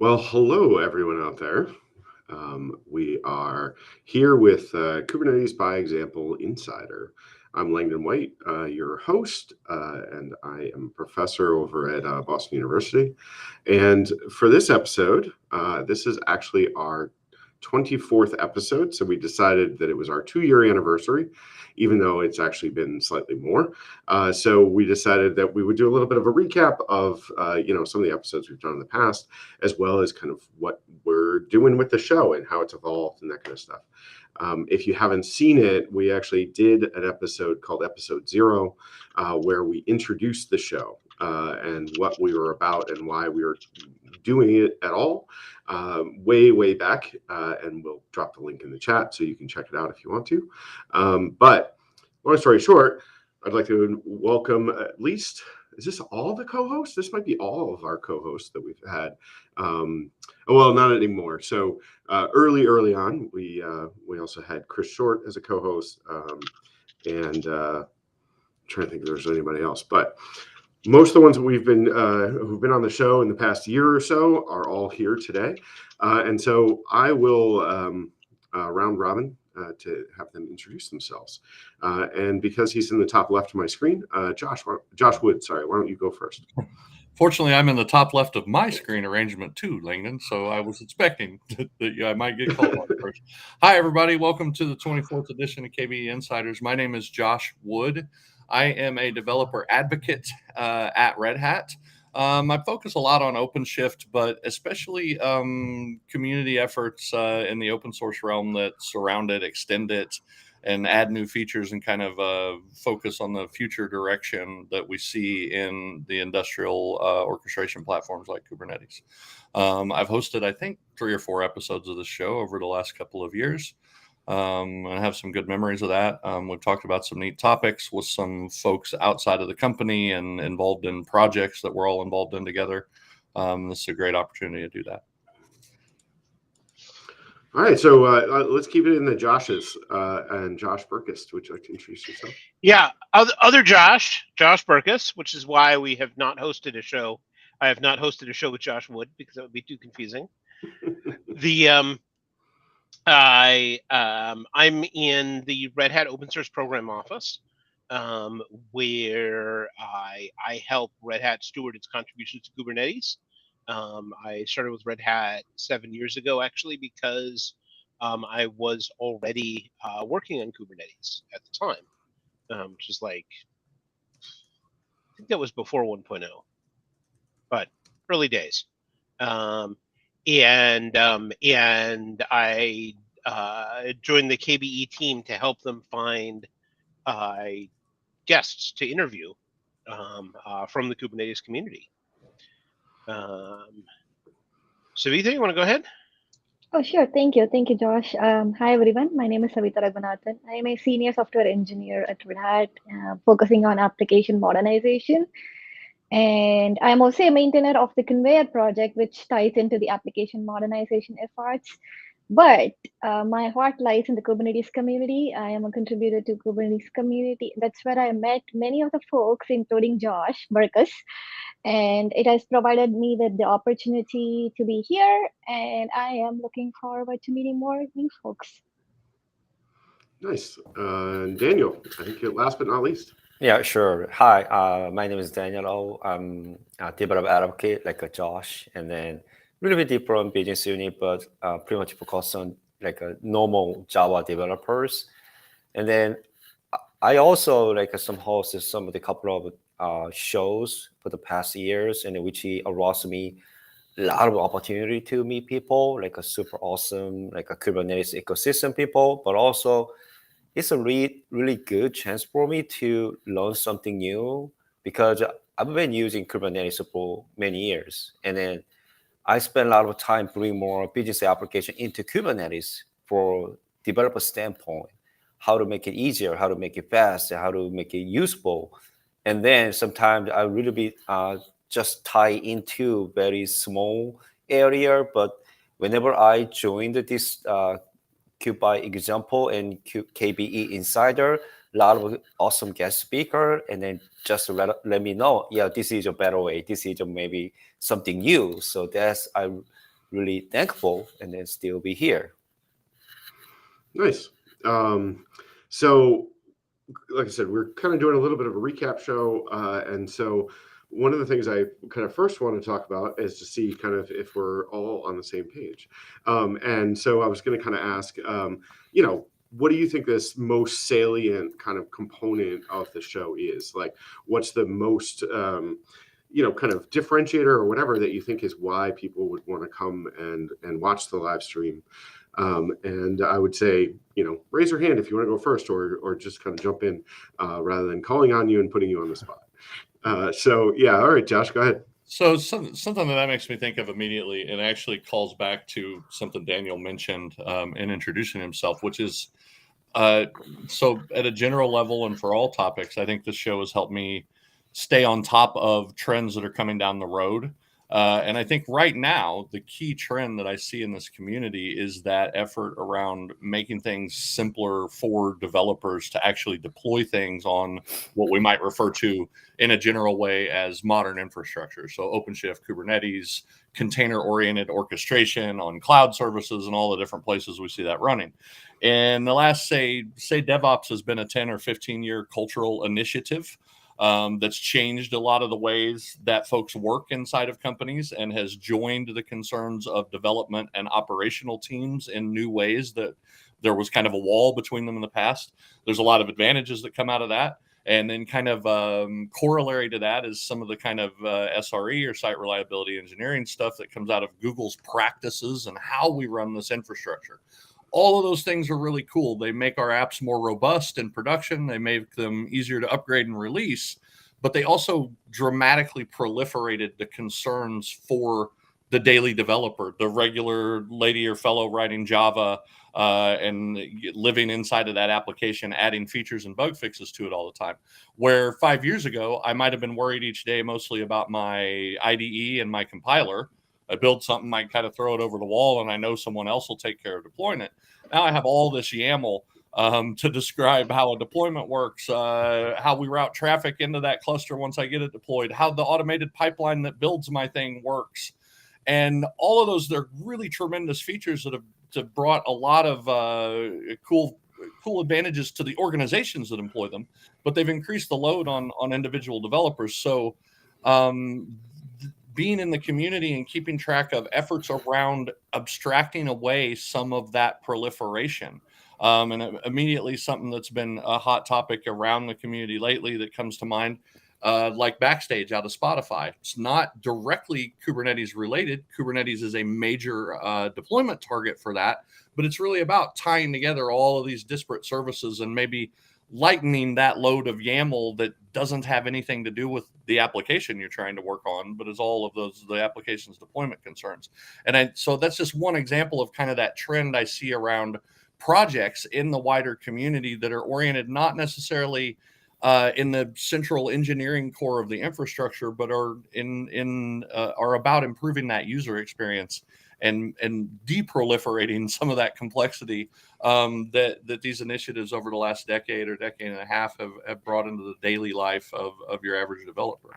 Well, hello, everyone out there. We are here with Kubernetes by Example Insider. I'm Langdon White, your host, and I am a professor over at Boston University. And for this episode, this is actually our 24th episode. So we decided that it was our 2-year anniversary, even though it's actually been slightly more. So we decided that we would do a little bit of a recap of, some of the episodes we've done in the past, as well as kind of what we're doing with the show and how it's evolved and that kind of stuff. If you haven't seen it, we actually did an episode called Episode 0, where we introduced the show and what we were about and why we were doing it at all, way back. And we'll drop the link in the chat so you can check it out if you want to. But long story short, I'd like to welcome at least, is this all the co-hosts? This might be all of our co-hosts that we've had. Well, not anymore. So early on, we also had Chris Short as a co-host, and I'm trying to think if there's anybody else. But most of the ones that we've been who've been on the show in the past year or so are all here today, and so I will round robin to have them introduce themselves. And because he's in the top left of my screen, Josh Wood, sorry, why don't you go first? Fortunately, I'm in the top left of my screen arrangement too, Langdon, so I was expecting that I might get called on first. Hi, everybody. Welcome to the 24th edition of KBE Insiders. My name is Josh Wood. I am a developer advocate at Red Hat. I focus a lot on OpenShift, but especially community efforts in the open source realm that surround it, extend it, and add new features and kind of focus on the future direction that we see in the industrial orchestration platforms like Kubernetes. I've hosted, I think, 3 or 4 episodes of this show over the last couple of years. I have some good memories of that. We've talked about some neat topics with some folks outside of the company and involved in projects that we're all involved in together. This is a great opportunity to do that. All right, so let's keep it in the Joshes. And Josh Burkes, would you like to introduce yourself? Yeah, other Josh Burgos, which is why we have not hosted a show. I have not hosted a show with Josh Wood because that would be too confusing. I'm in the Red Hat Open Source Program Office, where I help Red Hat steward its contributions to Kubernetes. I started with Red Hat 7 years ago, actually, because I was already working on Kubernetes at the time, which is like, I think that was before 1.0, but early days. And I joined the KBE team to help them find guests to interview from the Kubernetes community. Savita, you want to go ahead? Oh, sure. Thank you. Thank you, Josh. Hi, everyone. My name is Savita Raghunathan. I am a senior software engineer at Red Hat, focusing on application modernization. And I'm also a maintainer of the Conveyor project, which ties into the application modernization efforts. But my heart lies in the Kubernetes community. I am a contributor to Kubernetes community. That's where I met many of the folks, including Josh Burkes. And it has provided me with the opportunity to be here. And I am looking forward to meeting more new folks. Nice. Daniel, I think you're last but not least. Yeah, sure. Hi, my name is Daniel. I'm a developer advocate like Josh, and then a little bit different business unit, but pretty much focused on like a normal Java developers. And then I also like some hosted some of the couple of shows for the past years, and which allows me a lot of opportunity to meet people, like a super awesome, like a Kubernetes ecosystem people, but also it's a really good chance for me to learn something new because I've been using Kubernetes for many years. And then I spend a lot of time bringing more business application into Kubernetes for developer standpoint, how to make it easier, how to make it fast, how to make it useful. And then sometimes I really be just tie into very small area, but whenever I joined this Kube by Example and KBE Insider, a lot of awesome guest speaker, and then just let me know, yeah, this is a better way. This is maybe something new. So that's I really thankful and then still be here. Nice. So, like I said, we're kind of doing a little bit of a recap show. And so one of the things I kind of first want to talk about is to see kind of if we're all on the same page. And so I was going to kind of ask, what do you think this most salient kind of component of the show is? Like, what's the most, kind of differentiator or whatever that you think is why people would want to come and watch the live stream? And I would say, raise your hand if you want to go first, or just kind of jump in rather than calling on you and putting you on the spot. All right, Josh, go ahead. So something that makes me think of immediately, and actually calls back to something Daniel mentioned in introducing himself, which is so at a general level and for all topics, I think this show has helped me stay on top of trends that are coming down the road. And I think right now, the key trend that I see in this community is that effort around making things simpler for developers to actually deploy things on what we might refer to in a general way as modern infrastructure. So OpenShift, Kubernetes, container-oriented orchestration on cloud services and all the different places we see that running. And the last, say DevOps has been a 10 or 15-year cultural initiative that's changed a lot of the ways that folks work inside of companies and has joined the concerns of development and operational teams in new ways that there was kind of a wall between them in the past. There's a lot of advantages that come out of that. And then kind of corollary to that is some of the kind of SRE or site reliability engineering stuff that comes out of Google's practices and how we run this infrastructure. All of those things are really cool. They make our apps more robust in production. They make them easier to upgrade and release, but they also dramatically proliferated the concerns for the daily developer, the regular lady or fellow writing Java and living inside of that application, adding features and bug fixes to it all the time. Where 5 years ago, I might have been worried each day mostly about my IDE and my compiler. I build something, I kind of throw it over the wall, and I know someone else will take care of deploying it. Now I have all this YAML to describe how a deployment works, how we route traffic into that cluster once I get it deployed, how the automated pipeline that builds my thing works. And all of those, they're really tremendous features that have brought a lot of cool advantages to the organizations that employ them, but they've increased the load on individual developers. So being in the community and keeping track of efforts around abstracting away some of that proliferation. And immediately something that's been a hot topic around the community lately that comes to mind, like Backstage out of Spotify. It's not directly Kubernetes related. Kubernetes is a major deployment target for that, but it's really about tying together all of these disparate services and maybe lightening that load of YAML that doesn't have anything to do with the application you're trying to work on, but is all of the application's deployment concerns. And so that's just one example of kind of that trend I see around projects in the wider community that are oriented not necessarily in the central engineering core of the infrastructure, but are are about improving that user experience and deproliferating some of that complexity that these initiatives over the last decade or decade and a half have brought into the daily life of your average developer.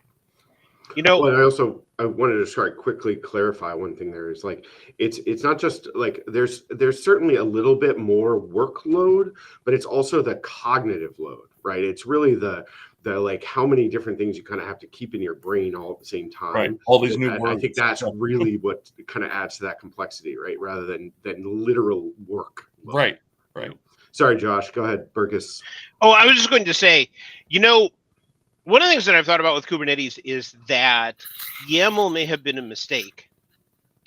Well, I wanted to try quickly clarify one thing there is like, it's not just like there's certainly a little bit more workload, but it's also the cognitive load, right? It's really the like how many different things you kind of have to keep in your brain all at the same time. Right. All these new words. I think that's really what kind of adds to that complexity, right? Rather than literal work. Right. Sorry, Josh, go ahead, Burgos. Oh, I was just going to say, one of the things that I've thought about with Kubernetes is that YAML may have been a mistake,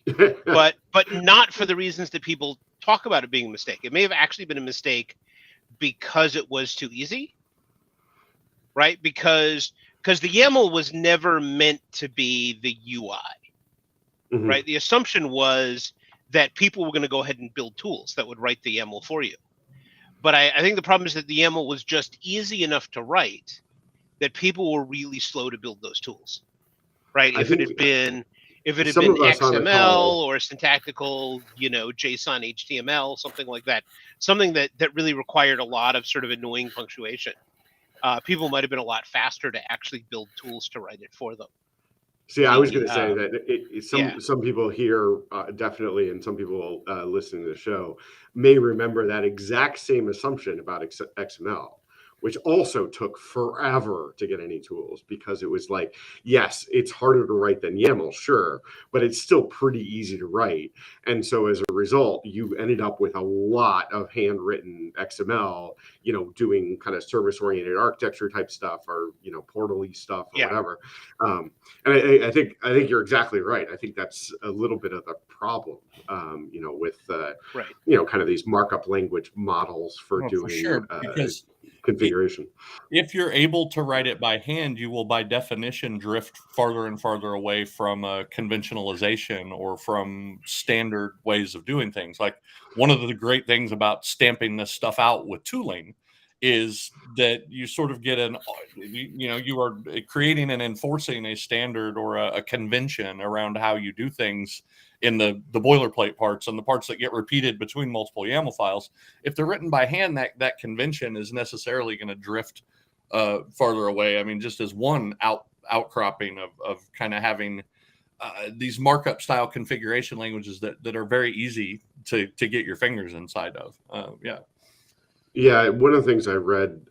but not for the reasons that people talk about it being a mistake. It may have actually been a mistake because it was too easy, right? Because the YAML was never meant to be the UI, right? The assumption was that people were going to go ahead and build tools that would write the YAML for you. But I think the problem is that the YAML was just easy enough to write that people were really slow to build those tools, right? If it had been XML or syntactical, JSON, HTML, something like that, something that really required a lot of sort of annoying punctuation, people might have been a lot faster to actually build tools to write it for them. See, I was going to say that yeah. some people here definitely, and some people listening to the show may remember that exact same assumption about XML, which also took forever to get any tools, because it was like, yes, it's harder to write than YAML, sure, but it's still pretty easy to write. And so as a result, you ended up with a lot of handwritten XML, doing kind of service-oriented architecture type stuff, or, portal-y stuff, or whatever. And I think you're exactly right. I think that's a little bit of the problem, with, kind of these markup language models for doing because configuration. If you're able to write it by hand, you will by definition drift farther and farther away from conventionalization or from standard ways of doing things. Like, one of the great things about stamping this stuff out with tooling is that you sort of get you are creating and enforcing a standard or a convention around how you do things in the boilerplate parts and the parts that get repeated between multiple YAML files. If they're written by hand, that convention is necessarily going to drift farther away. I mean, just as one outcropping of kind of having these markup style configuration languages that are very easy to get your fingers inside of. Yeah, one of the things I read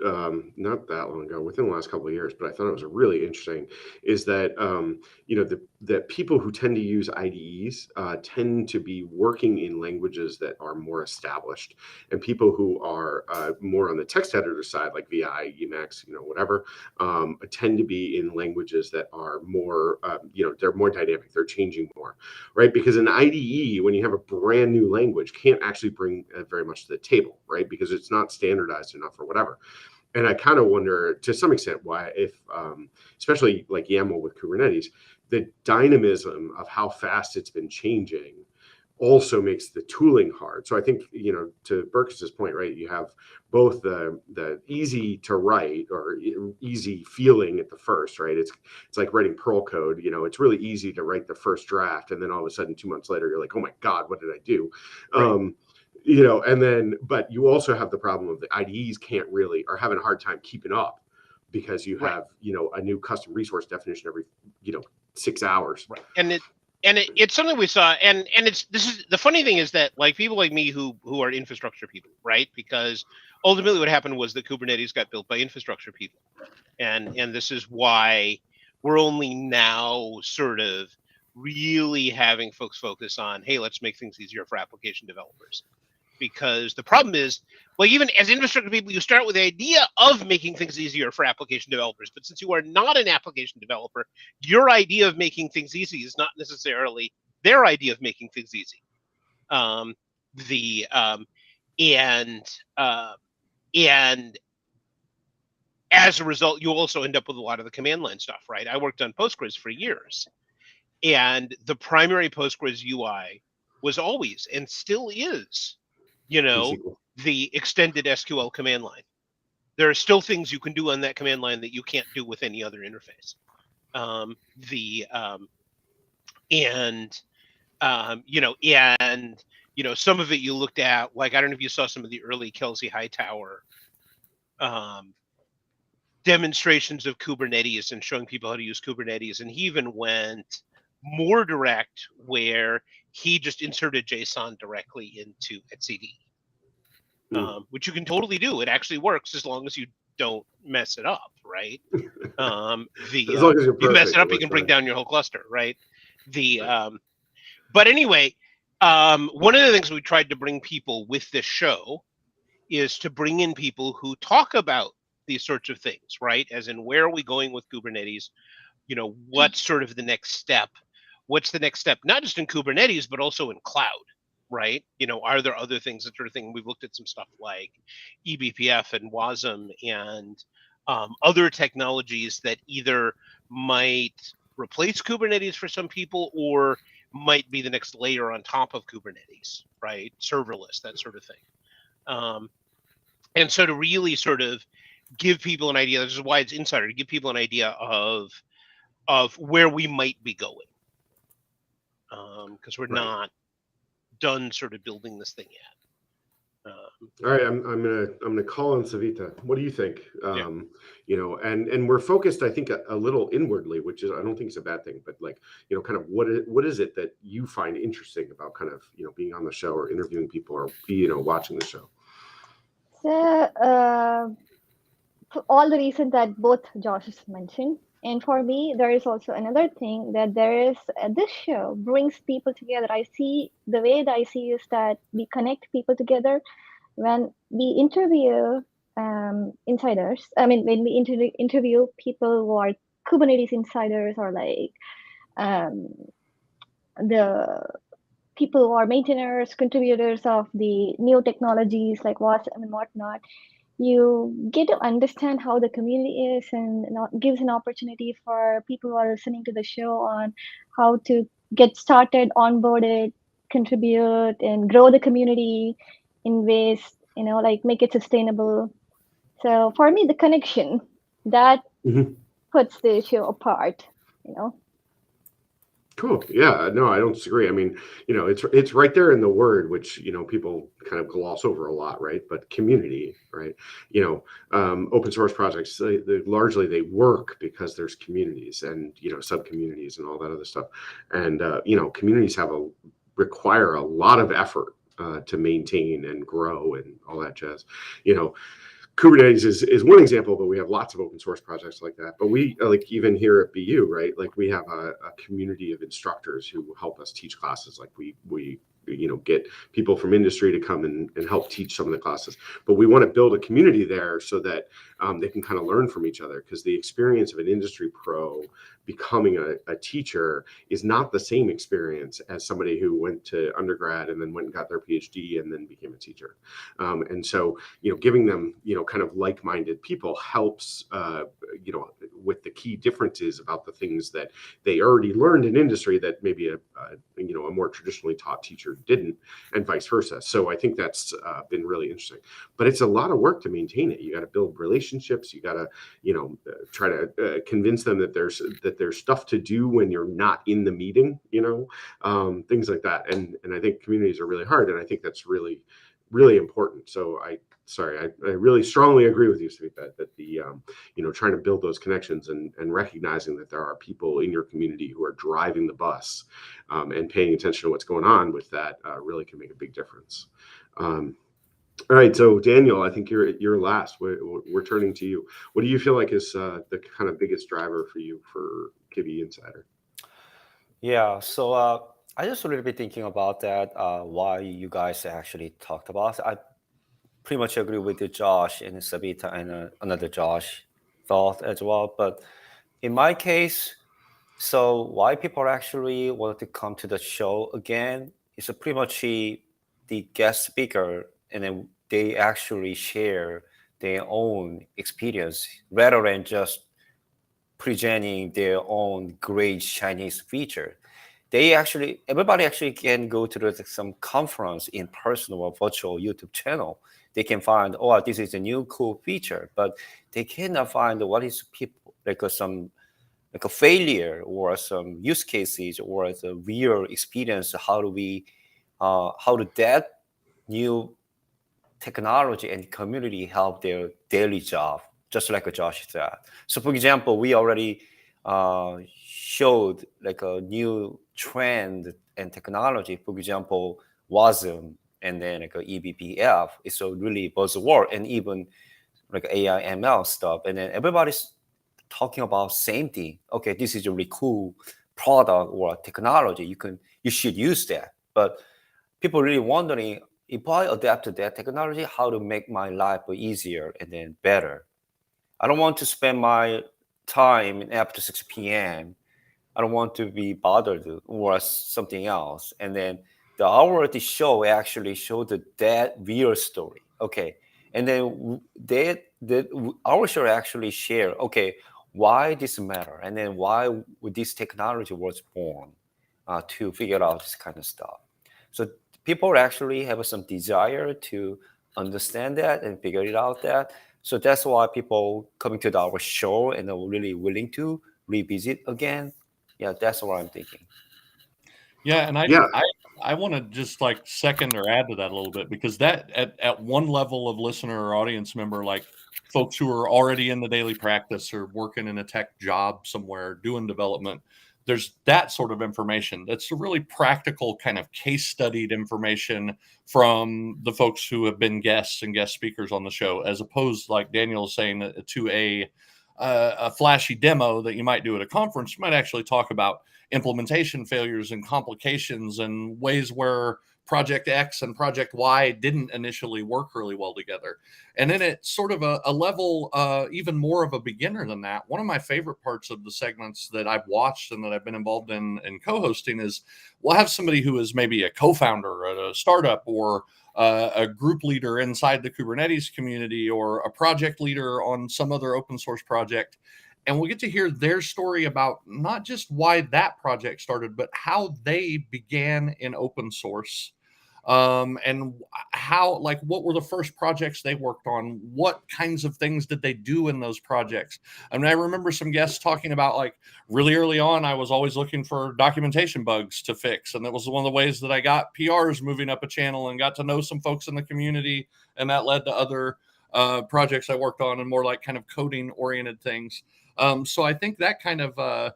not that long ago, within the last couple of years, but I thought it was really interesting, is that that people who tend to use IDEs tend to be working in languages that are more established, and people who are more on the text editor side, like VI, Emacs, whatever, tend to be in languages that are more, they're more dynamic, they're changing more, right? Because an IDE, when you have a brand new language, can't actually bring very much to the table, right? Because it's not standardized enough or whatever. And I kind of wonder, to some extent, why, if especially like YAML with Kubernetes, the dynamism of how fast it's been changing also makes the tooling hard. So I think, to Burkes' point, right, you have both the easy to write or easy feeling at the first, right? It's like writing Perl code. It's really easy to write the first draft, and then all of a sudden 2 months later you're like, oh my God, what did I do? Right. And then, but you also have the problem of the IDEs can't really, are having a hard time keeping up, because you have, a new custom resource definition every, 6 hours. Right. And it's something we saw, and this is the funny thing, is that, like, people like me who are infrastructure people, right? Because ultimately what happened was that Kubernetes got built by infrastructure people. And this is why we're only now sort of really having folks focus on, hey, let's make things easier for application developers. Because the problem is, well, even as infrastructure people, you start with the idea of making things easier for application developers. But since you are not an application developer, your idea of making things easy is not necessarily their idea of making things easy. And as a result, you also end up with a lot of the command line stuff, right? I worked on Postgres for years, and the primary Postgres UI was always, and still is, the extended SQL command line. There are still things you can do on that command line that you can't do with any other interface. Some of it you looked at, like, I don't know if you saw some of the early Kelsey Hightower demonstrations of Kubernetes and showing people how to use Kubernetes. And he even went more direct, where he just inserted JSON directly into etcd, which you can totally do. It actually works as long as you don't mess it up, right? As long as you're perfect, you mess it up, you can bring down your whole cluster, right? But anyway, one of the things we tried to bring people with this show is to bring in people who talk about these sorts of things, right? As in, where are we going with Kubernetes? What's sort of the next step? What's the next step, not just in Kubernetes, but also in cloud, right? Are there other things, that sort of thing? We've looked at some stuff like eBPF and WASM and other technologies that either might replace Kubernetes for some people, or might be the next layer on top of Kubernetes, right? Serverless, that sort of thing. And so to really sort of give people an idea, this is why it's Insider, to give people an idea of where we might be going. Because we're not done sort of building this thing All right, I'm gonna call on Savita. What do you think? Yeah. You know, and we're focused, I think, a little inwardly, which is I don't think it's a bad thing, but like, you know, kind of what is it that you find interesting about kind of, you know, being on the show or interviewing people or, you know, watching the show? So, for all the reasons that both Josh has mentioned, and for me, there is also another thing that there is this show brings people together. I see the way that I see is that we connect people together when we interview insiders. I mean, when we interview people who are Kubernetes insiders or like um, the people who are maintainers, contributors of the new technologies like WhatsApp and whatnot, you get to understand how the community is, and gives an opportunity for people who are listening to the show on how to get started, onboard it, contribute, and grow the community in ways, you know, like make it sustainable. So for me, the connection that puts the show apart, you know. Cool. Yeah, no, I don't disagree. I mean, you know, it's right there in the word, which, you know, people kind of gloss over a lot, right? But community, right? You know, open source projects, they largely they work because there's communities and, you know, sub communities and all that other stuff. And you know, communities require a lot of effort to maintain and grow and all that jazz. You know, Kubernetes is one example, but we have lots of open source projects like that. But we, like, even here at BU, right? Like, we have a community of instructors who help us teach classes. Like, we you know, get people from industry to come and help teach some of the classes. But we want to build a community there so that they can kind of learn from each other, because the experience of an industry pro becoming a teacher is not the same experience as somebody who went to undergrad and then went and got their PhD and then became a teacher. And so, you know, giving them, you know, kind of like-minded people helps, you know, with the key differences about the things that they already learned in industry that maybe you know, a more traditionally taught teacher didn't, and vice versa. So I think that's been really interesting. But it's a lot of work to maintain it. You got to build relationships. You got to, you know, try to convince them that there's stuff to do when you're not in the meeting, you know, things like that. And I think communities are really hard, and I think that's really, really important. So I really strongly agree with you, Savita, that the, you know, trying to build those connections and recognizing that there are people in your community who are driving the bus and paying attention to what's going on with that really can make a big difference. All right, so Daniel, I think you're last. We're turning to you. What do you feel like is the kind of biggest driver for you for KBE Insider? Yeah, so I just a little bit thinking about that, why you guys actually talked about it. I pretty much agree with the Josh and Savita and another Josh thought as well. But in my case, so why people actually want to come to the show again is pretty much the guest speaker, and then they actually share their own experience rather than just presenting their own great Chinese feature. Everybody actually can go to some conference in person or virtual YouTube channel. They can find, oh, this is a new cool feature, but they cannot find what is people like a failure or some use cases or the real experience. How do that new technology and community help their daily job, just like Josh said. So for example, we already showed like a new trend and technology. For example, WASM and then like a eBPF is a really buzzword, and even like AI ML stuff. And then everybody's talking about same thing. Okay, this is a really cool product or technology. You should use that. But people really wondering, if I adapt to that technology, how to make my life easier and then better. I don't want to spend my time after 6 p.m. I don't want to be bothered or something else. And then the show actually showed that real story. Okay. And then our show actually share, okay, why this matter? And then why this technology was born to figure out this kind of stuff. So people actually have some desire to understand that and figure it out that. So that's why people coming to our show and are really willing to revisit again. Yeah, that's what I'm thinking. Yeah, and I want to just like second or add to that a little bit, because that at one level of listener or audience member, like folks who are already in the daily practice or working in a tech job somewhere doing development, there's that sort of information. That's a really practical kind of case studied information from the folks who have been guests and guest speakers on the show, as opposed, like Daniel is saying, to a flashy demo that you might do at a conference. You might actually talk about implementation failures and complications and ways where project X and project Y didn't initially work really well together. And then it's sort of a level even more of a beginner than that. One of my favorite parts of the segments that I've watched and that I've been involved in co-hosting is we'll have somebody who is maybe a co-founder at a startup, or a group leader inside the Kubernetes community, or a project leader on some other open source project. And we'll get to hear their story about not just why that project started, but how they began in open source. And how, like, what were the first projects they worked on? What kinds of things did they do in those projects? I mean, I remember some guests talking about, like, really early on, I was always looking for documentation bugs to fix. And that was one of the ways that I got PRs moving up a channel and got to know some folks in the community. And that led to other projects I worked on, and more like kind of coding oriented things. So I think that kind of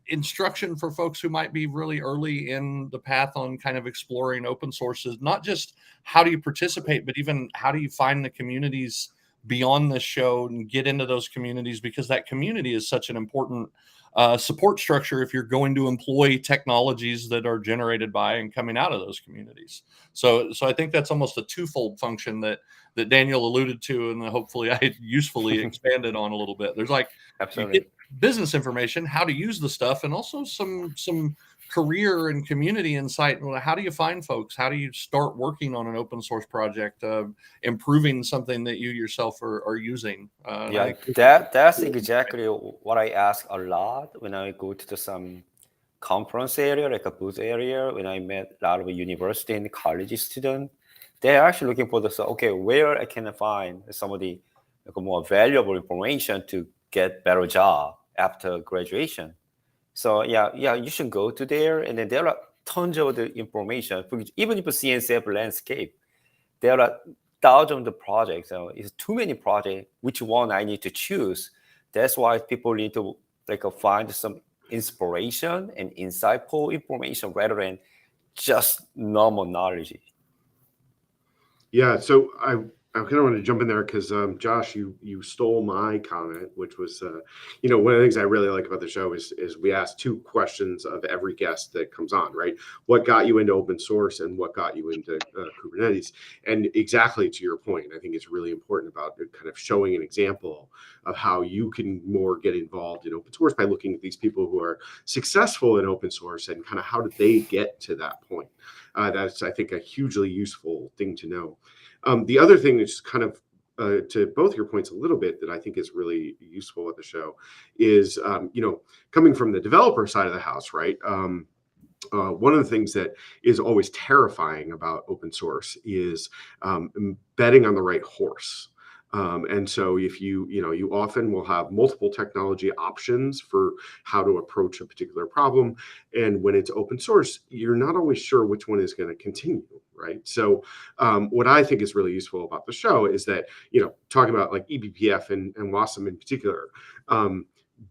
instruction for folks who might be really early in the path on kind of exploring open sources, not just how do you participate, but even how do you find the communities beyond this show and get into those communities, because that community is such an important support structure if you're going to employ technologies that are generated by and coming out of those communities. So I think that's almost a twofold function that Daniel alluded to, and hopefully I usefully expanded on a little bit. There's like, Absolutely. you get business information, how to use the stuff, and also some career and community insight. How do you find folks? How do you start working on an open source project, improving something that you yourself are using? Yeah, that's exactly what I ask a lot when I go to some conference area, like a booth area. When I met a lot of university and college students, they're actually looking for okay, where I can find some of the more valuable information to get better job after graduation. So yeah, you should go to there, and then there are tons of the information. Even if you see CNCF landscape, there are thousands of projects. So it's too many projects. Which one I need to choose? That's why people need to find some inspiration and insightful information rather than just normal knowledge. Yeah, so I kind of want to jump in there because Josh, you stole my comment, which was, one of the things I really like about the show is we ask two questions of every guest that comes on, right? What got you into open source, and what got you into Kubernetes? And exactly to your point, I think it's really important about kind of showing an example of how you can more get involved in open source by looking at these people who are successful in open source and kind of how did they get to that point. That's, I think, a hugely useful thing to know. The other thing that's kind of to both your points a little bit that I think is really useful at the show is, coming from the developer side of the house, right? One of the things that is always terrifying about open source is betting on the right horse. And so if you often will have multiple technology options for how to approach a particular problem. And when it's open source, you're not always sure which one is going to continue, right? So what I think is really useful about the show is that, talking about like eBPF and WASM in particular,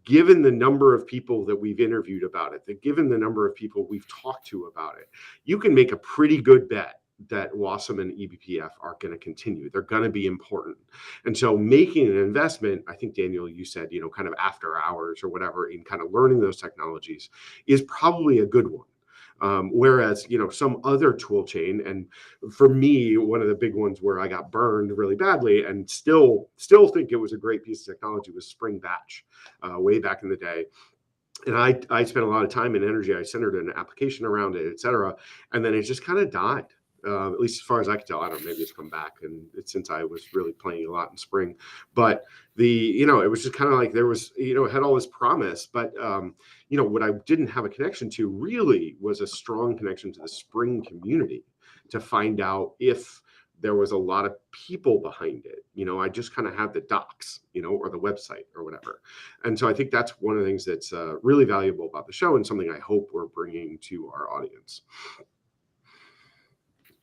given the number of people that we've interviewed about it, given the number of people we've talked to about it, you can make a pretty good bet that WASM and eBPF are going to continue. They're going to be important. And so making an investment, I think, Daniel, you said, kind of after hours or whatever, in kind of learning those technologies is probably a good one. Whereas, some other tool chain, and for me, one of the big ones where I got burned really badly and still think it was a great piece of technology was Spring Batch way back in the day. And I spent a lot of time and energy. I centered an application around it, et cetera. And then it just kind of died. At least as far as I can tell. I don't know, maybe it's come back, and it's since I was really playing a lot in Spring. But it was just kind of like there was, it had all this promise, but what I didn't have a connection to really was a strong connection to the Spring community to find out if there was a lot of people behind it. I just kind of had the docs, or the website or whatever. And so I think that's one of the things that's really valuable about the show and something I hope we're bringing to our audience.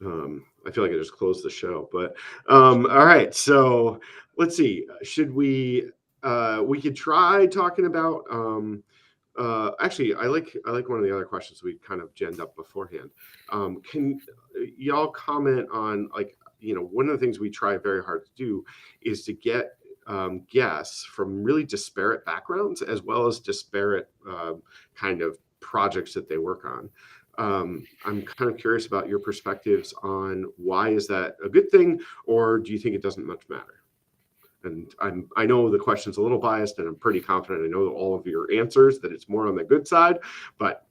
I feel like I just closed the show, but all right. So let's see. Should we could try talking about actually I like one of the other questions we kind of genned up beforehand. Can y'all comment on, like, one of the things we try very hard to do is to get guests from really disparate backgrounds as well as disparate kind of projects that they work on. I'm kind of curious about your perspectives on why is that a good thing, or do you think it doesn't much matter? And I know the question's a little biased, and I'm pretty confident I know all of your answers that it's more on the good side, but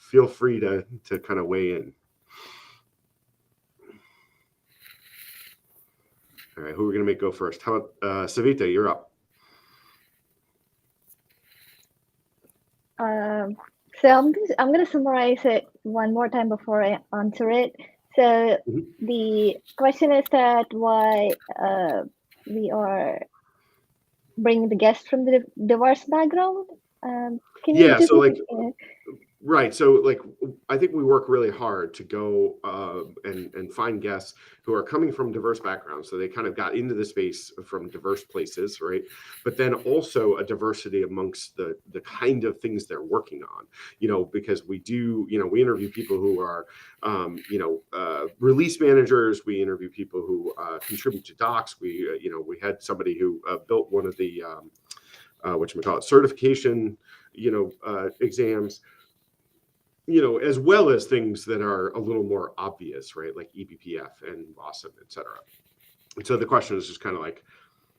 feel free to kind of weigh in. All right, who are we going to make go first? How about Savita? You're up. So I'm going to summarize it one more time before I answer it. So the question is that why we are bringing the guests from the diverse background. Can you just Right. So, like, I think we work really hard to go and find guests who are coming from diverse backgrounds. So they kind of got into the space from diverse places, right? But then also a diversity amongst the kind of things they're working on, because we do, we interview people who are, release managers. We interview people who contribute to docs. We had somebody who built one of the, certification, exams. As well as things that are a little more obvious, right? Like eBPF and WASM, et cetera. And so the question is just kind of like,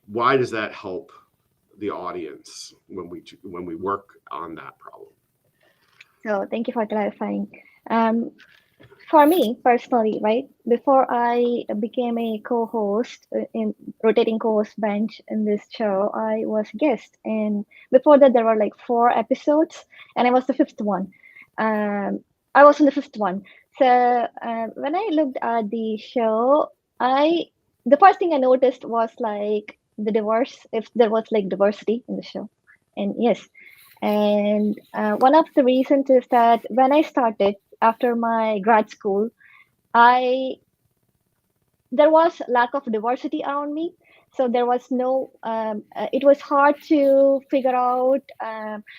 why does that help the audience when we work on that problem? So thank you for clarifying. For me personally, right, before I became a co-host in rotating co-host bench in this show, I was a guest. And before that, there were like 4 episodes, and I was the 5th one. I was in the 5th one. So when I looked at the show, the first thing I noticed was like if there was like diversity in the show. And yes. And one of the reasons is that when I started after my grad school, there was lack of diversity around me. So there was no, it was hard to figure out,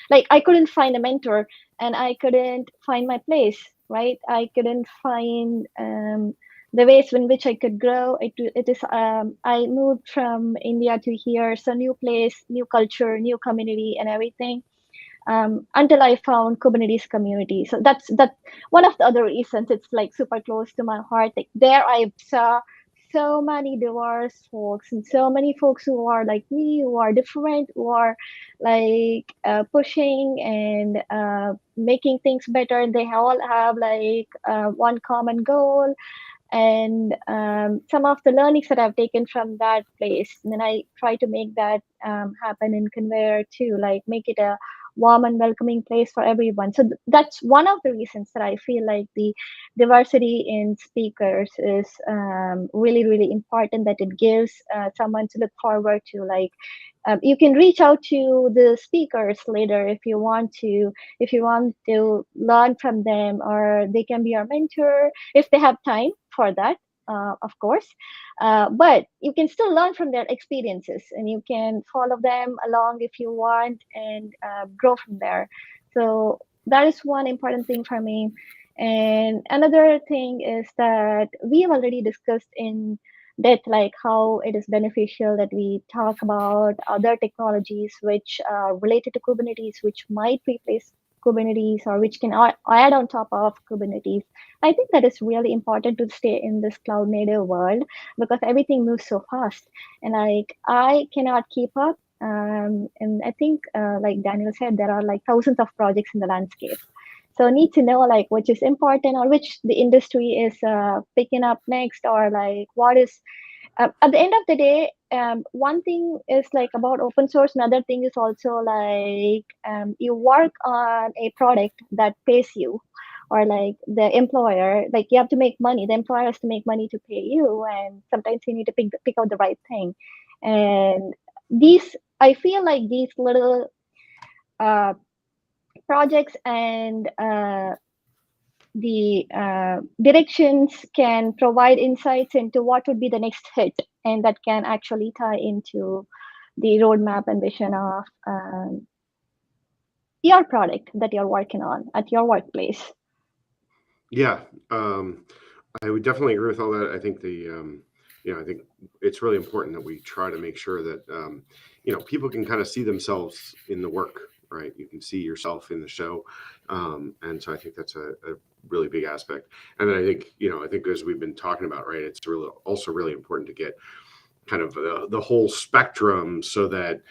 like I couldn't find a mentor and I couldn't find my place, right? I couldn't find the ways in which I could grow. I moved from India to here, so new place, new culture, new community and everything. Until I found Kubernetes community. So that's one of the other reasons it's like super close to my heart. Like there I saw so many diverse folks and so many folks who are like me, who are different, who are like pushing and making things better. And they all have like one common goal. And some of the learnings that I've taken from that place, and then I try to make that happen in Conveyor too, like make it a warm and welcoming place for everyone. So that's one of the reasons that I feel like the diversity in speakers is really, really important, that it gives someone to look forward to. Like you can reach out to the speakers later if you want to learn from them, or they can be your mentor if they have time for that. Of course, but you can still learn from their experiences, and you can follow them along if you want, and grow from there. So that is one important thing for me. And another thing is that we have already discussed in depth, like how it is beneficial that we talk about other technologies which are related to Kubernetes, which might replace Kubernetes or which can add on top of Kubernetes. I think that is really important to stay in this cloud native world, because everything moves so fast, and like I cannot keep up. And I think like Daniel said, there are like thousands of projects in the landscape. So need to know like which is important, or which the industry is picking up next, or like what is at the end of the day, one thing is like about open source. Another thing is also like you work on a product that pays you, or like the employer, like you have to make money. The employer has to make money to pay you, and sometimes you need to pick out the right thing. And I feel like these little projects and the directions can provide insights into what would be the next hit, and that can actually tie into the roadmap and vision of your product that you're working on at your workplace. Yeah, I would definitely agree with all that. I think I think it's really important that we try to make sure that people can kind of see themselves in the work, right? You can see yourself in the show, and so I think that's a really big aspect. And then I think as we've been talking about, right, it's also really important to get kind of the whole spectrum, so that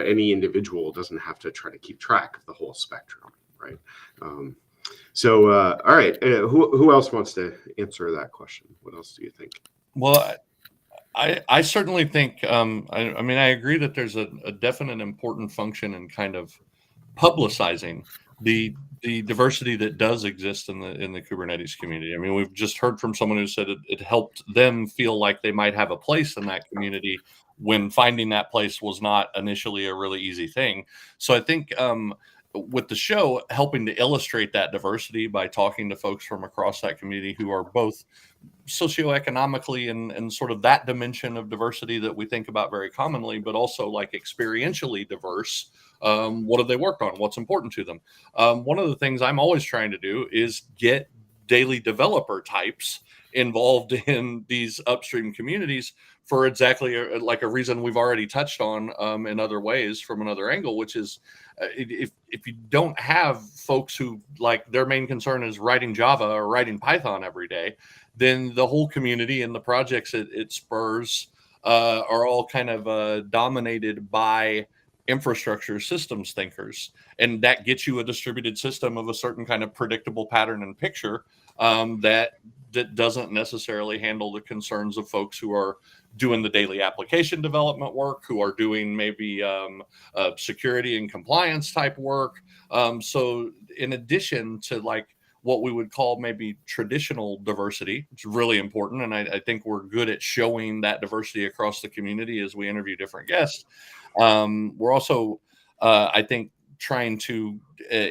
any individual doesn't have to try to keep track of the whole spectrum, right? So, all right, who else wants to answer that question? What else do you think? Well, I certainly think, I mean, I agree that there's a definite important function in kind of publicizing the diversity that does exist in the Kubernetes community. I mean, we've just heard from someone who said it helped them feel like they might have a place in that community when finding that place was not initially a really easy thing. So I think with the show, helping to illustrate that diversity by talking to folks from across that community who are both socioeconomically and sort of that dimension of diversity that we think about very commonly, but also like experientially diverse. What have they worked on? What's important to them? One of the things I'm always trying to do is get daily developer types involved in these upstream communities for exactly like a reason we've already touched on in other ways from another angle, which is if you don't have folks who like their main concern is writing Java or writing Python every day, then the whole community and the projects it spurs are all kind of dominated by infrastructure systems thinkers. And that gets you a distributed system of a certain kind of predictable pattern and picture that doesn't necessarily handle the concerns of folks who are doing the daily application development work, who are doing maybe security and compliance type work. So in addition to like what we would call maybe traditional diversity, which is really important, and I think we're good at showing that diversity across the community as we interview different guests. We're also, I think, trying to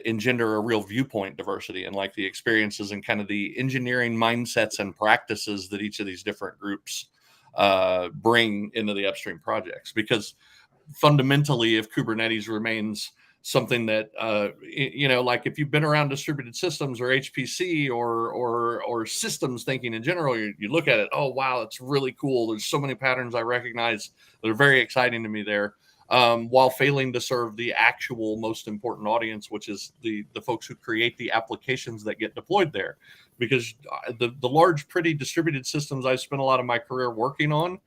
engender a real viewpoint diversity and like the experiences and kind of the engineering mindsets and practices that each of these different groups bring into the upstream projects. Because fundamentally, if Kubernetes remains something that like if you've been around distributed systems or HPC or systems thinking in general, you look at it, oh wow, it's really cool. There's so many patterns I recognize that are very exciting to me there. While failing to serve the actual most important audience, which is the folks who create the applications that get deployed there. Because the large, pretty distributed systems I've spent a lot of my career working on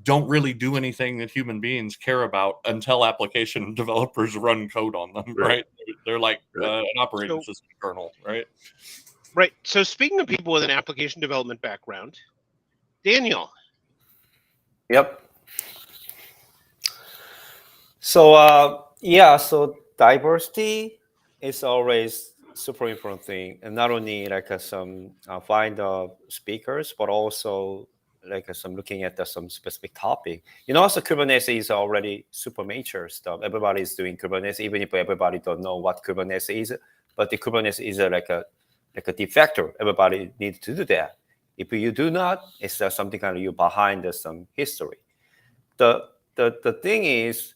don't really do anything that human beings care about until application developers run code on them, right? They're like an operating system kernel, right? Right. So speaking of people with an application development background, Daniel. Yep. So so diversity is always super important thing, and not only like some find speakers, but also like some looking at some specific topic. Also Kubernetes is already super mature stuff. Everybody is doing Kubernetes, even if everybody don't know what Kubernetes is. But the Kubernetes is like a de facto. Everybody needs to do that. If you do not, it's something kind of you behind some history. The thing is,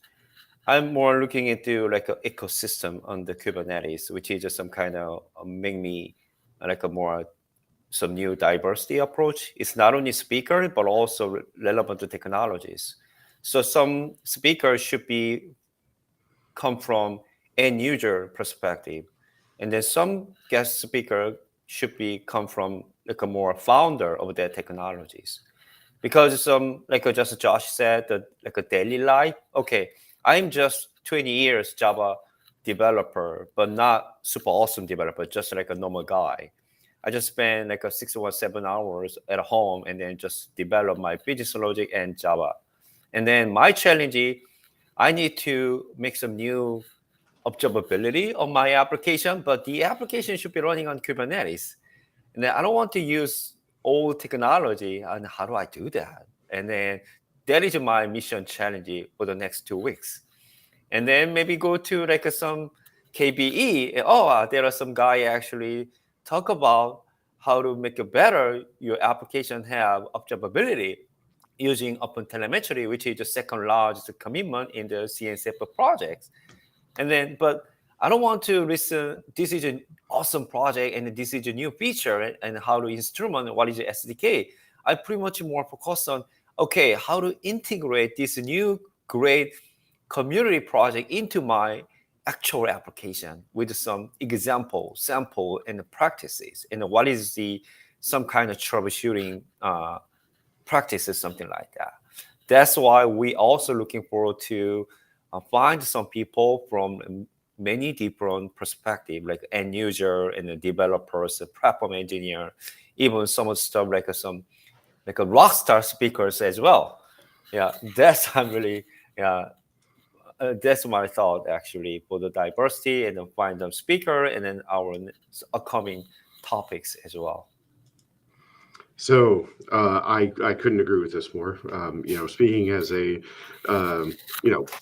I'm more looking into like an ecosystem on the Kubernetes, which is just some kind of make me like some new diversity approach. It's not only speaker, but also relevant to technologies. So some speakers should come from end user perspective. And then some guest speaker should come from like a more founder of their technologies. Because like just Josh said, like a daily life, okay, I'm just 20 years Java developer, but not super awesome developer, just like a normal guy. I just spend like 6 or 7 hours at home and then just develop my business logic and Java. And then my challenge is I need to make some new observability on my application, but the application should be running on Kubernetes. And then I don't want to use old technology. And how do I do that? And then that is my mission challenge for the next 2 weeks. And then maybe go to like some KBE. There are some guy actually talk about how to make it better your application have observability using OpenTelemetry, which is the second largest commitment in the CNCF projects. And then, but I don't want to listen, this is an awesome project and this is a new feature and how to instrument, what is the SDK. I pretty much more focus on, okay, how to integrate this new great community project into my actual application with some example, sample, and practices, and what is the some kind of troubleshooting practices, something like that. That's why we also looking forward to find some people from many different perspectives, like end user and the developers, the platform engineer, even some of the stuff like some like a rock star speakers as well. Yeah, that's I'm really that's my thought actually for the diversity and then find them speaker and then our upcoming topics as well. So I couldn't agree with this more. Speaking as a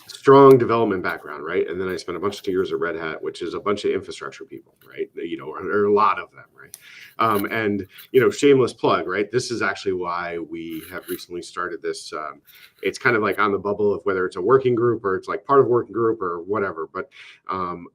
strong development background, right? And then I spent a bunch of years at Red Hat, which is a bunch of infrastructure people, right? There are a lot of them, right? And shameless plug, right? This is actually why we have recently started this. It's kind of like on the bubble of whether it's a working group or it's like part of a working group or whatever, but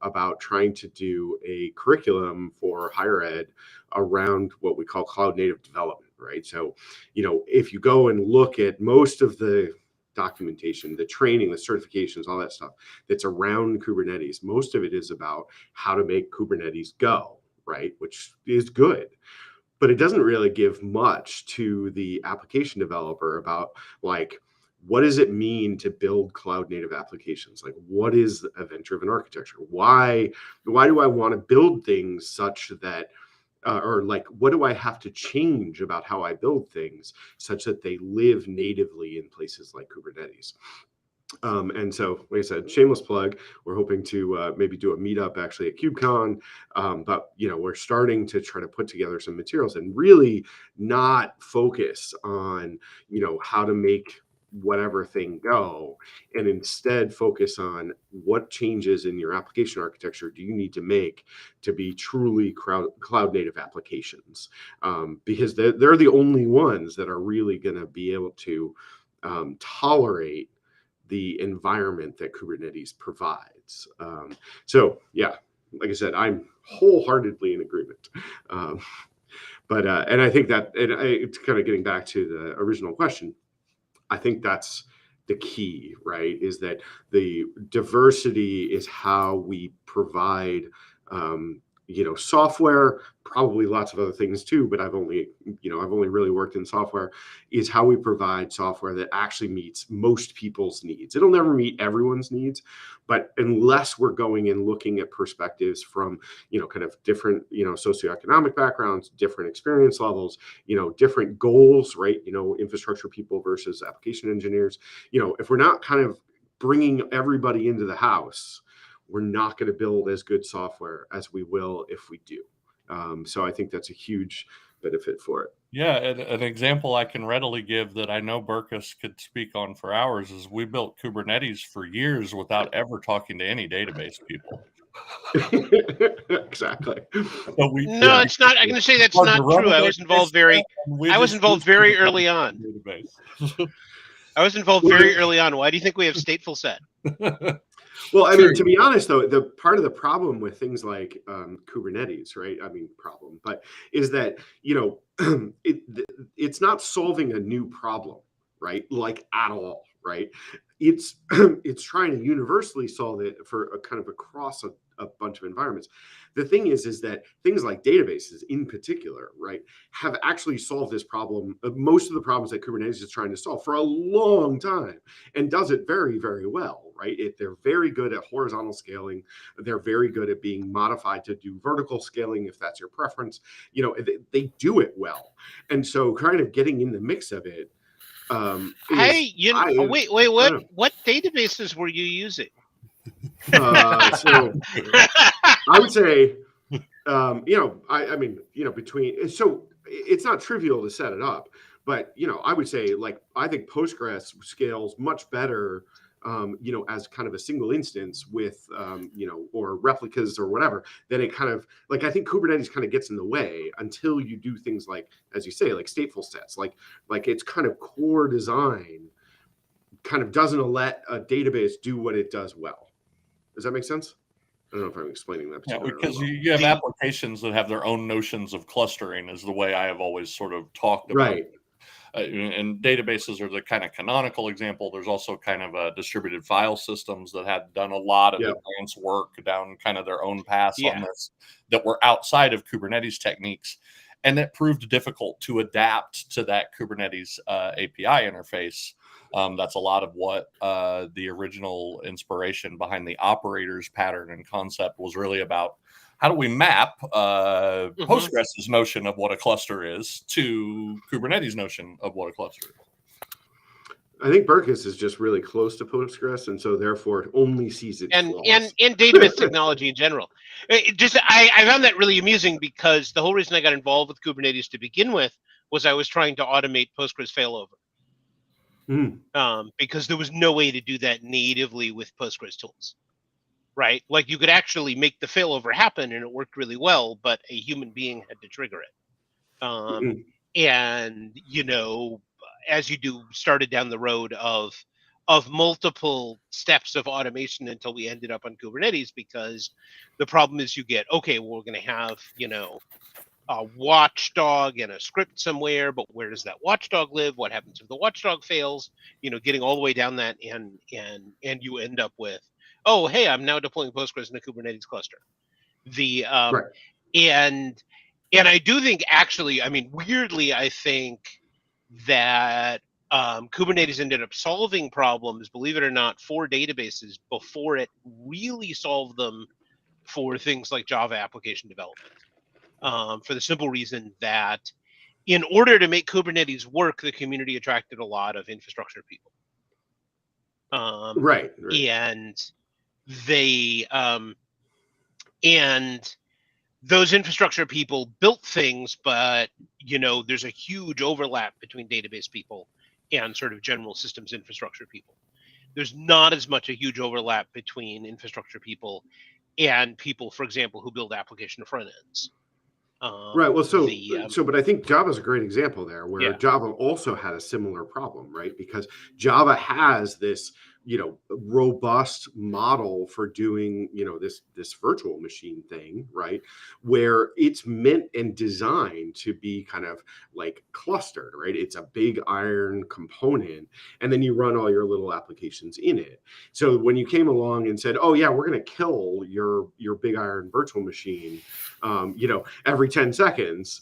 about trying to do a curriculum for higher ed around what we call cloud native development, right? So, if you go and look at most of the documentation, the training, the certifications, all that stuff that's around Kubernetes, most of it is about how to make Kubernetes go, right? Which is good. But it doesn't really give much to the application developer about like, what does it mean to build cloud native applications? Like, what is event-driven architecture? Why do I want to build things such that or like, what do I have to change about how I build things such that they live natively in places like Kubernetes? And so, like I said, shameless plug, we're hoping to maybe do a meetup actually at KubeCon, but we're starting to try to put together some materials and really not focus on how to make whatever thing go, and instead focus on what changes in your application architecture do you need to make to be truly cloud native applications, because they're the only ones that are really going to be able to tolerate the environment that Kubernetes provides. So yeah, like I said, I'm wholeheartedly in agreement. But I think that, it's kind of getting back to the original question, I think that's the key, right? Is that the diversity is how we provide, software, probably lots of other things too, but I've only really worked in software, is how we provide software that actually meets most people's needs. It'll never meet everyone's needs, but unless we're going and looking at perspectives from, kind of different, socioeconomic backgrounds, different experience levels, different goals, right? Infrastructure people versus application engineers, if we're not kind of bringing everybody into the house, we're not going to build as good software as we will if we do. So I think that's a huge benefit for it. Yeah, an example I can readily give that I know Burkes could speak on for hours is we built Kubernetes for years without ever talking to any database people. Exactly. So it's not. I'm going to say that's not true. I was involved very early on. I was involved very early on. Why do you think we have stateful set? Well, I mean, to be honest, though, the part of the problem with things like Kubernetes, right? But is that, it's not solving a new problem, right? Like at all, right? It's trying to universally solve it for a kind of across a bunch of environments. The thing is that things like databases in particular, right, have actually solved this problem, most of the problems that Kubernetes is trying to solve for a long time, and does it very, very well, right? They're very good at horizontal scaling. They're very good at being modified to do vertical scaling if that's your preference. They do it well. And so kind of getting in the mix of it, wait, what databases were you using? So I would say, between, so it's not trivial to set it up, but, I would say, like, I think Postgres scales much better as kind of a single instance with, or replicas or whatever, then it kind of like, I think Kubernetes kind of gets in the way until you do things like, as you say, like stateful sets, like its kind of core design kind of doesn't let a database do what it does well. Does that make sense? I don't know if I'm explaining that. Yeah, because you have applications that have their own notions of clustering, is the way I have always sort of talked about. Right. And databases are the kind of canonical example. There's also kind of distributed file systems that had done a lot of advanced work down kind of their own paths on this that were outside of Kubernetes techniques. And it proved difficult to adapt to that Kubernetes API interface. That's a lot of what the original inspiration behind the operators pattern and concept was really about. How do we map Postgres' notion of what a cluster is to Kubernetes' notion of what a cluster is? I think Burkes is just really close to Postgres, and so therefore it only sees its and flaws. database technology in general. I found that really amusing, because the whole reason I got involved with Kubernetes to begin with was I was trying to automate Postgres failover. Because there was no way to do that natively with Postgres tools. Right? Like, you could actually make the failover happen and it worked really well, but a human being had to trigger it. And, as you started down the road of multiple steps of automation until we ended up on Kubernetes, because the problem is you get, okay, well, we're going to have, a watchdog and a script somewhere, but where does that watchdog live? What happens if the watchdog fails? Getting all the way down that, and you end up with, oh, hey, I'm now deploying Postgres in a Kubernetes cluster. And I do think, actually, weirdly, I think that Kubernetes ended up solving problems, believe it or not, for databases before it really solved them for things like Java application development. For the simple reason that in order to make Kubernetes work, the community attracted a lot of infrastructure people. Right. And they and those infrastructure people built things, but there's a huge overlap between database people and sort of general systems infrastructure people. There's not as much a huge overlap between infrastructure people and people, for example, who build application front ends. Right. Well, but I think Java's a great example there, where Java also had a similar problem, right? Because Java has this, robust model for doing, this virtual machine thing, right? Where it's meant and designed to be kind of like clustered, right? It's a big iron component, and then you run all your little applications in it. So when you came along and said, oh yeah, we're going to kill your big iron virtual machine, every 10 seconds,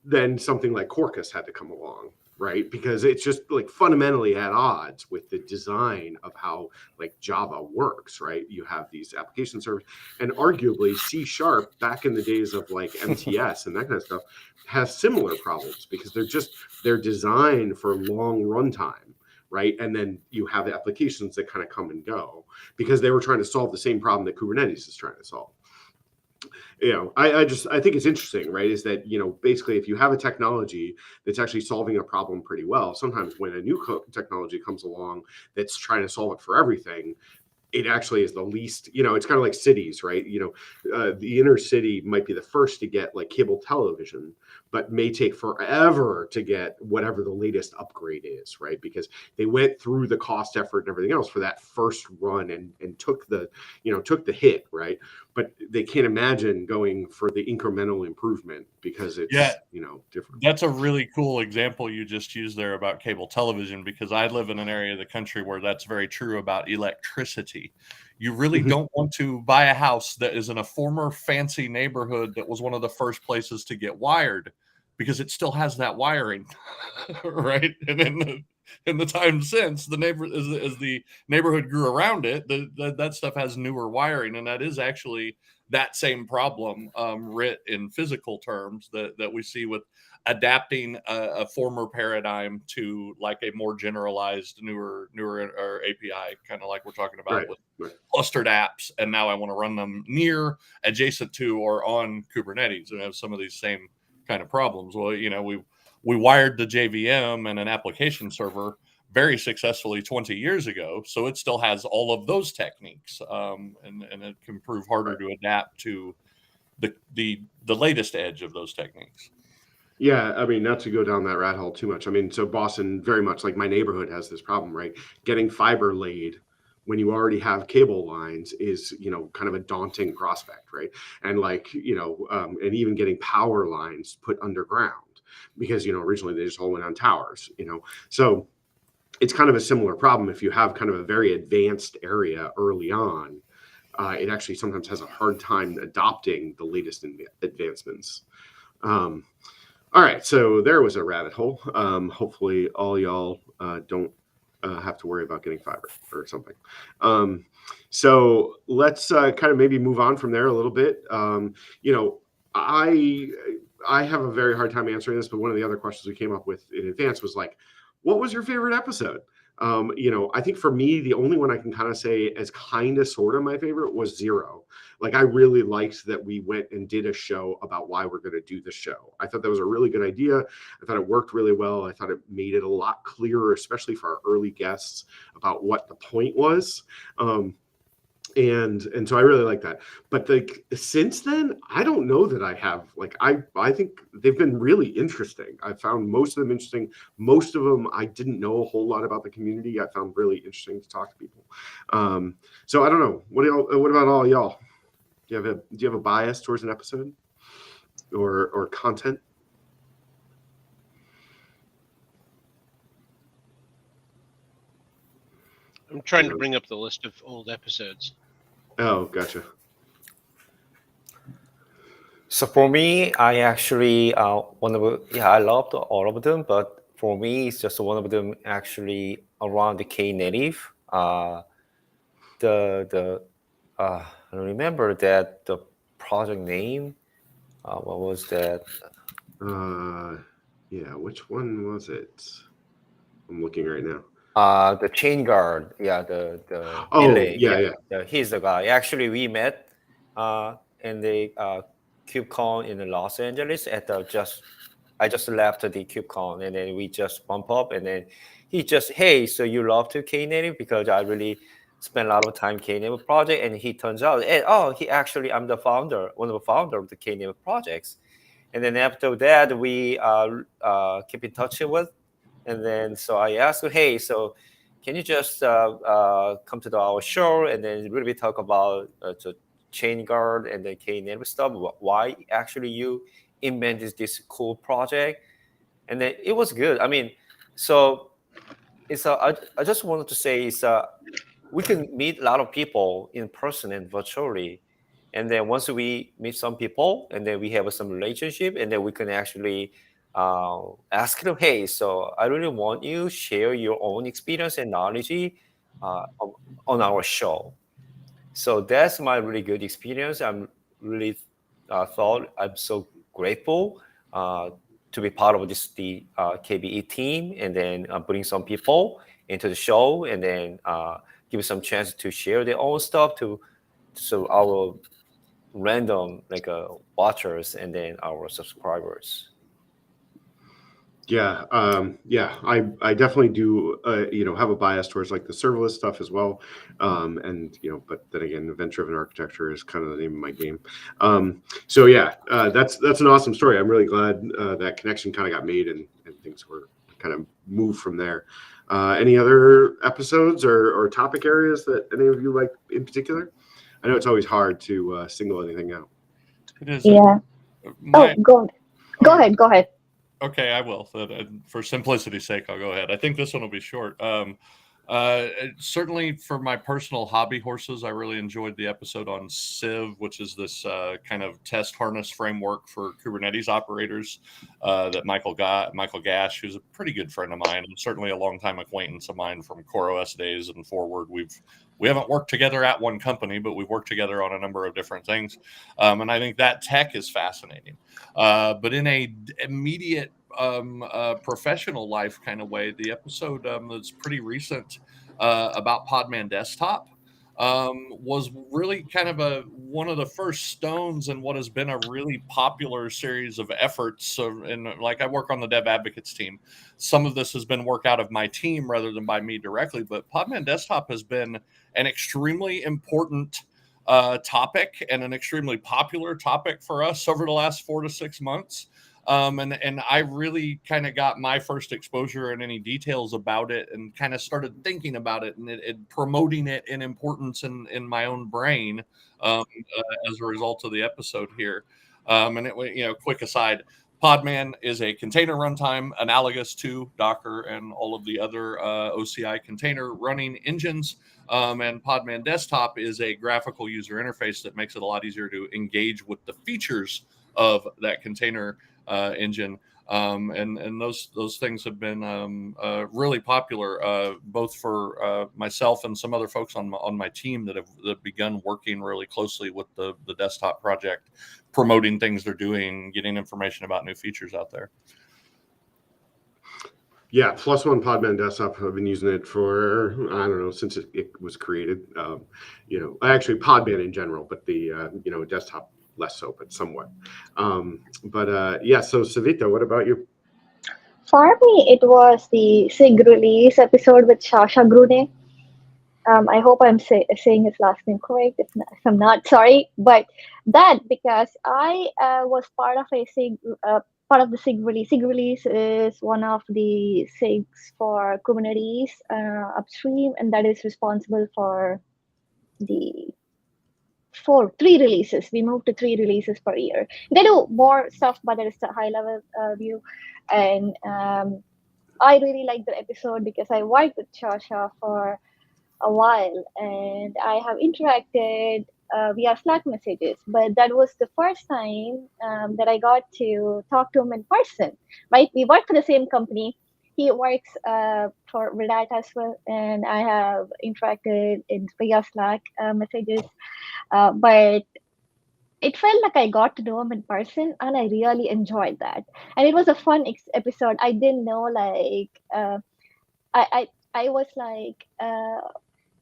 then something like Quarkus had to come along, right? Because it's just like fundamentally at odds with the design of how like Java works, right? You have these application servers, and arguably C# back in the days of like MTS and that kind of stuff has similar problems, because they're designed for long runtime, right? And then you have applications that kind of come and go, because they were trying to solve the same problem that Kubernetes is trying to solve. I think it's interesting, right? Is that, basically if you have a technology that's actually solving a problem pretty well, sometimes when a new technology comes along that's trying to solve it for everything, it actually is the least, it's kind of like cities, right? The inner city might be the first to get like cable television, but may take forever to get whatever the latest upgrade is, right? Because they went through the cost, effort, and everything else for that first run and took the hit, right? But they can't imagine going for the incremental improvement, because it's different. That's a really cool example you just used there about cable television, because I live in an area of the country where that's very true about electricity. You really don't want to buy a house that is in a former fancy neighborhood that was one of the first places to get wired, because it still has that wiring, right? And in the time since, as the neighborhood grew around it, that stuff has newer wiring, and that is actually that same problem writ in physical terms that we see with adapting a former paradigm to like a more generalized newer API, kind of like we're talking about with clustered apps. And now I want to run them near, adjacent to, or on Kubernetes, and have some of these same kind of problems. Well, we wired the JVM and an application server, very successfully 20 years ago. So it still has all of those techniques, and it can prove harder to adapt to the latest edge of those techniques. Yeah, I mean, not to go down that rat hole too much. I mean, so Boston, very much like my neighborhood, has this problem, right? Getting fiber laid when you already have cable lines is, kind of a daunting prospect, right? And and even getting power lines put underground, because, originally they just all went on towers, So it's kind of a similar problem if you have kind of a very advanced area early on. It actually sometimes has a hard time adopting the latest advancements. All right, so there was a rabbit hole. Hopefully all y'all don't have to worry about getting fiber or something. So let's kind of maybe move on from there a little bit. I have a very hard time answering this, but one of the other questions we came up with in advance was like, what was your favorite episode? I think for me, the only one I can kind of say as kind of sort of my favorite was 0. Like, I really liked that we went and did a show about why we're going to do the show. I thought that was a really good idea. I thought it worked really well. I thought it made it a lot clearer, especially for our early guests, about what the point was. And so I really like that. But since then, I don't know that I have, I think they've been really interesting. I found most of them interesting. Most of them, I didn't know a whole lot about the community. I found really interesting to talk to people. So I don't know. What about all y'all? Do you have a bias towards an episode or content? I'm trying to bring up the list of old episodes. Oh, gotcha. So for me, I actually I loved all of them, but for me, it's just one of them actually around the Knative. I don't remember that the project name. What was that? Yeah, which one was it? I'm looking right now. The chain guard, the delay. He's the guy. Actually, we met in the KubeCon in Los Angeles I just left the KubeCon, and then we just bump up, and then he just, hey, so you love to Knative? Because I really spent a lot of time Knative project, and he turns out, I'm the founder, one of the founder of the Knative projects, and then after that we keep in touch with. And then, so I asked him, hey, so can you just come to our show and then really talk about the chain guard and the Knative stuff, why actually you invented this cool project? And then it was good. I mean, so I just wanted to say we can meet a lot of people in person and virtually. And then once we meet some people and then we have some relationship, and then we can actually ask them, hey, so I really want you to share your own experience and knowledge on our show. So that's my really good experience. I'm really I'm so grateful to be part of the KBE team, and then bring some people into the show, and then give some chance to share their own stuff so our random watchers and then our subscribers. Yeah, I definitely do, have a bias towards like the serverless stuff as well, and but then again, event-driven architecture is kind of the name of my game. So yeah, that's an awesome story. I'm really glad that connection kind of got made and things were kind of moved from there. Any other episodes or topic areas that any of you like in particular? I know it's always hard to single anything out. It is. Yeah. Go ahead. Okay, I will. For simplicity's sake, I'll go ahead. I think this one will be short. Certainly for my personal hobby horses, I really enjoyed the episode on Civ, which is this kind of test harness framework for Kubernetes operators that Michael Gash, who's a pretty good friend of mine, and certainly a longtime acquaintance of mine from CoreOS days and forward. We haven't worked together at one company, but we've worked together on a number of different things. And I think that tech is fascinating. But in a immediate professional life kind of way, the episode that's pretty recent about Podman Desktop was really kind of one of the first stones in what has been a really popular series of efforts. So, and like I work on the dev advocates team, some of this has been work out of my team rather than by me directly, but Podman Desktop has been an extremely important topic and an extremely popular topic for us over the last 4 to 6 months. And I really kind of got my first exposure and any details about it and kind of started thinking about it and promoting it in importance in my own brain as a result of the episode here. And it, quick aside, Podman is a container runtime analogous to Docker and all of the other OCI container running engines. And Podman Desktop is a graphical user interface that makes it a lot easier to engage with the features of that container engine. And those things have been really popular, both for myself and some other folks on my team that have begun working really closely with the desktop project, promoting things they're doing, getting information about new features out there. Yeah, +1 Podman Desktop. I've been using it for, I don't know, since it was created. Actually Podman in general, but the desktop less so, but somewhat. Yeah. So Savita, what about you? For me, it was the SIG release episode with Sasha Grune. I hope I'm saying his last name correct. If I'm not, sorry. But that because I was part of a SIG, part of the SIG release. SIG release is one of the SIGs for Kubernetes upstream, and that is responsible for the 3 releases. We moved to 3 releases per year. They do more stuff, but there is a high level view. And I really liked the episode because I worked with Shasha for a while and I have interacted via Slack messages. But that was the first time that I got to talk to him in person, right? We work for the same company. He works for Red Hat as well, and I have interacted via Slack messages. But it felt like I got to know him in person, and I really enjoyed that. And it was a fun episode. I didn't know, I was like,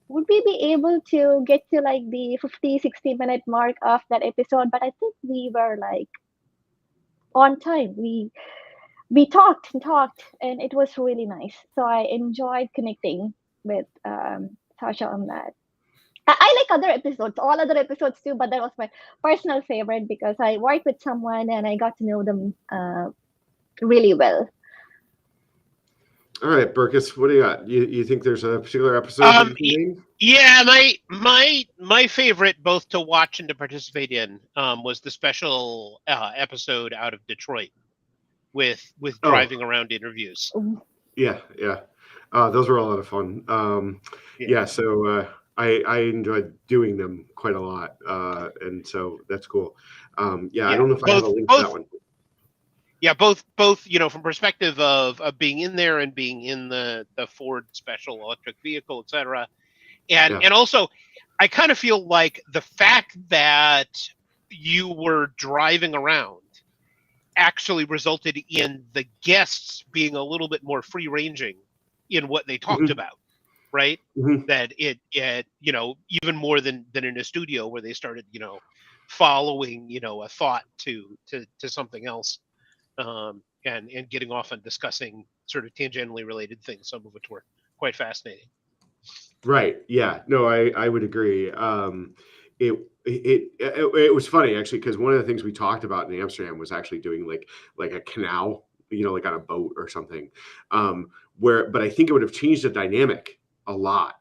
would we be able to get to like the 50-60 minute mark of that episode? But I think we were like on time. We talked and talked, and it was really nice. So I enjoyed connecting with Sasha on that. I like other episodes, all other episodes too, but that was my personal favorite because I worked with someone and I got to know them really well. All right, Burgos, what do you got? You think there's a particular episode? Yeah, my favorite, both to watch and to participate in, was the special episode out of Detroit with driving around interviews. Yeah. Those were a lot of fun. So I enjoyed doing them quite a lot, and so that's cool. I don't know if I have a link to that one. Yeah, both from perspective of being in there and being in the Ford special electric vehicle, etc. And also, I kind of feel like the fact that you were driving around actually resulted in the guests being a little bit more free-ranging in what they talked about, right? That it even more than in a studio where they started following a thought to something else. And getting off and discussing sort of tangentially related things, some of which were quite fascinating. Right. Yeah. No, I would agree. It was funny actually because one of the things we talked about in Amsterdam was actually doing like a canal, like on a boat or something. But I think it would have changed the dynamic a lot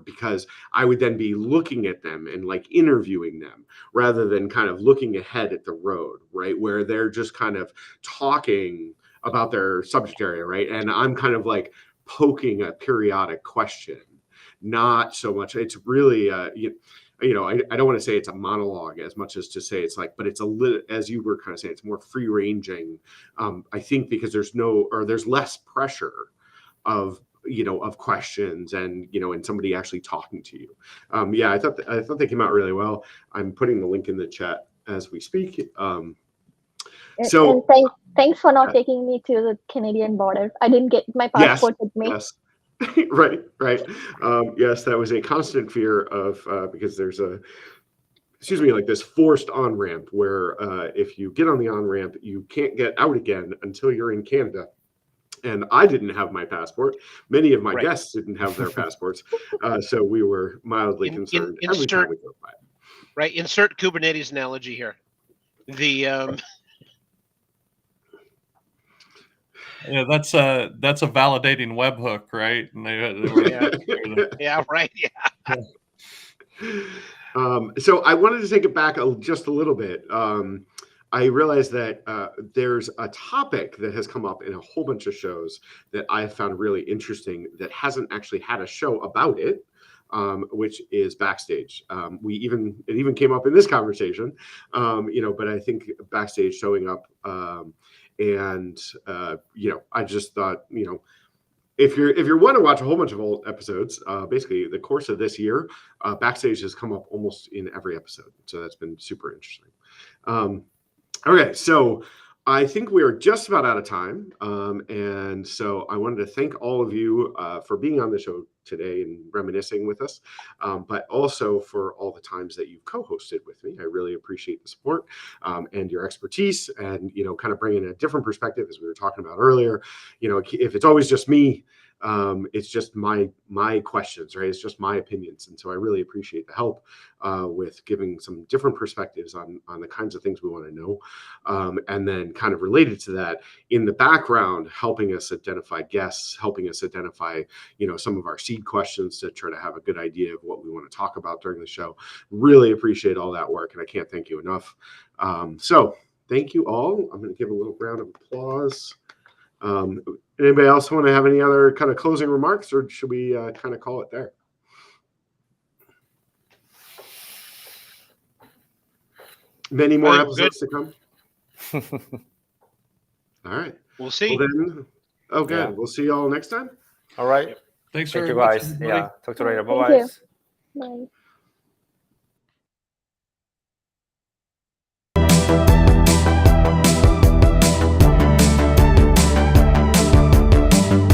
because I would then be looking at them and like interviewing them rather than kind of looking ahead at the road, right? Where they're just kind of talking about their subject area, right? And I'm kind of like poking a periodic question, not so much. It's really, I don't want to say it's a monologue as much as to say it's like, but it's a little, as you were kind of saying, it's more free ranging. I think because there's less pressure of questions and and somebody actually talking to you. I thought they came out really well. I'm putting the link in the chat as we speak. Thanks for not taking me to the Canadian border. I didn't get my passport with me. Yes. Right. Yes, that was a constant fear of because there's like this forced on-ramp where if you get on the on-ramp, you can't get out again until you're in Canada. And I didn't have my passport. Many of my guests didn't have their passports. So we were mildly concerned every time we go by. Right. Insert Kubernetes analogy here. The Yeah, that's a validating webhook, right? And they were, yeah, right. Yeah. So I wanted to take it back just a little bit. I realized that there's a topic that has come up in a whole bunch of shows that I found really interesting that hasn't actually had a show about it, which is Backstage. It even came up in this conversation, but I think Backstage showing up, I just thought, if you want to watch a whole bunch of old episodes, basically the course of this year, Backstage has come up almost in every episode. So that's been super interesting. Okay, so I think we are just about out of time. And so I wanted to thank all of you for being on the show today and reminiscing with us, but also for all the times that you've co-hosted with me. I really appreciate the support and your expertise and, kind of bringing a different perspective, as we were talking about earlier. If it's always just me, it's just my questions, right? It's just my opinions. And so I really appreciate the help with giving some different perspectives on the kinds of things we want to know. And then kind of related to that, in the background, helping us identify guests, helping us identify, some of our seed questions to try to have a good idea of what we want to talk about during the show. Really appreciate all that work, and I can't thank you enough. So thank you all. I'm going to give a little round of applause. Anybody else want to have any other kind of closing remarks, or should we kind of call it there? Many more episodes to come. All right. We'll see. Well, then, okay. Yeah. We'll see you all next time. All right. Thanks Thank very you, much, guys. everybody. Yeah. Talk to you later. Thank Bye-bye. you. Bye.